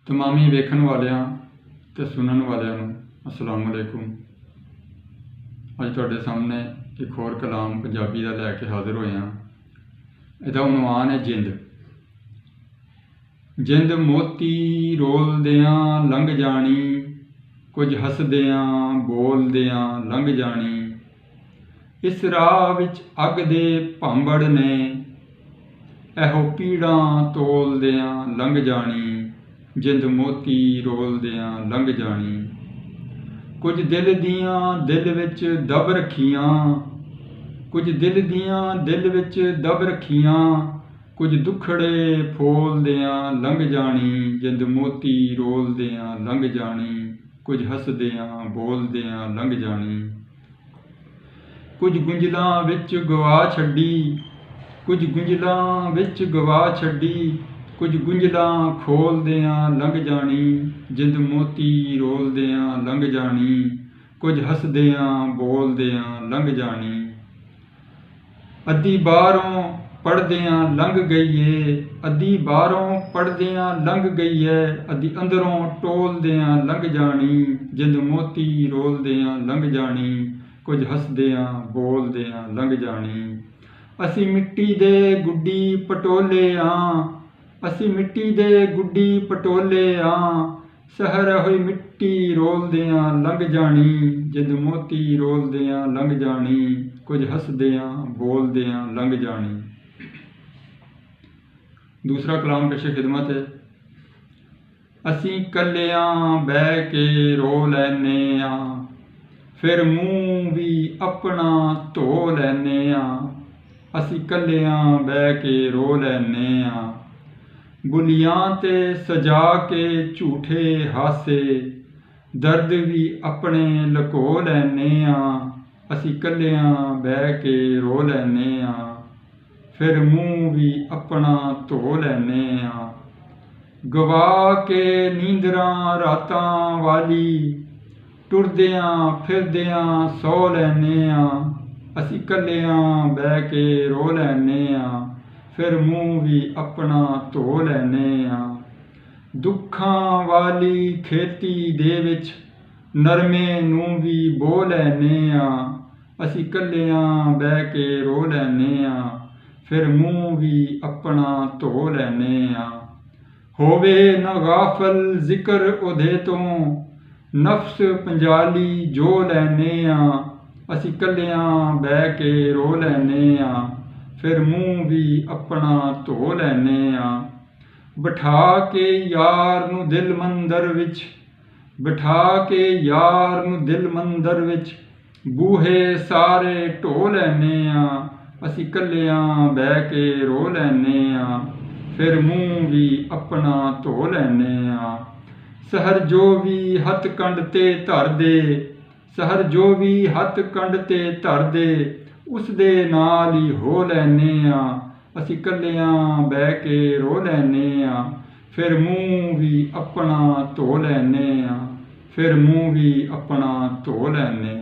तमामी वेखण वालियां ते सुनन वालियां नूं अस्सलाम वालेकुम। अज तुहाडे सामने एक होर कलाम पंजाबी दा लैके हाज़र होए हां। इहदा उनवान है जिंद। जिंद मोती रोलदियां लंघ जानी, कुछ हसदियां बोलदियां लंघ जानी। इस राह विच अग दे भांबड़ ने, एहो पीड़ां तोलदियां लंघ जानी। जिंद मोती रोलदियां लंघ जानी। कुछ दिल दियां दिल विच दब रखियां, कुछ दिल दियां दिल विच दब रखियां। कुछ दुखड़े फोलदियां लंघ जानी। जिंद मोती रोलदियां लंघ जानी। कुछ हसदियां बोलदियां लंघ जानी। कुछ गुंजलां विच गवा छड्डी, कुछ गुंजलां विच गवा छड्डी। कुछ गुंजलां खोलदियां लंघ जानी। जिंद मोती रोलदियां लंघ जानी। कुछ हसदियां बोलदियां लंघ जानी। अद्धी बाहरों पढ़दियां लंघ गई है, अद्धी बाहरों पढ़दियां लंघ गई है। अद्धी अंदरों टोलदियां लंघ जानी। जिंद मोती रोलदियां लंघ जानी। कुछ हसदियां बोलदियां लंघ जानी। असी मिट्टी दे गुड्डी पटोले आं, असी मिट्टी दे गुड्डी पटोले आं। सहर होई मिट्टी रोलदियां लंघ जानी। जिंद मोती रोलदियां लंघ जानी। कुछ हसदियां बोलदियां लंघ जानी। दूसरा कलाम पेशे खिदमत है। असी कल्लियां बह के रो लैने आं, फिर मूँह भी अपना धो लैने आं। असी कल्लियां बह के रो लैने आं, बुलियां ते सजा के झूठे हासे। दर्द भी अपने लको लैने आं। असी कल्लियां बह के रो लैने आं, फिर मूँह भी अपना धो लैने आं। गवा के नींदरां रातां वाली, टुरदियां फिरदियां सौ लैने आं। असी कल्लियां बह के रो लैने आं, फिर मूँह भी अपना धो लैने आं। दुखां वाली खेती दे विच नरमे नूं भी बो लैने आं। असी कल्लियां बह के रो लैने आं, फिर मूँह भी अपना धो लैने आं। होवे न गाफल जिक्र उहदे तों, नफ्स पंजाली जो लैने आं। असी कल्लियां बह के रो लैने आं, फिर मूँह भी अपना धो लैने आं। बिठा के यार नूं दिल मंदर विच, बिठा के यार नूं दिल मंदर विच। बूहे सारे ढो लैने आं। असी कल्लियां बह के रो लैने आं, फिर मूँह भी अपना धो लैने आं। सहर जो भी हथ कंड ते धर दे, सहर जो भी हथ कंड ते धर दे। उस दे नाल ही हो लैने आं। असी कल्लियां बह के रो लैने आं, फिर मूँह भी अपना धो लैने आं, फिर मूँह भी अपना धो लैने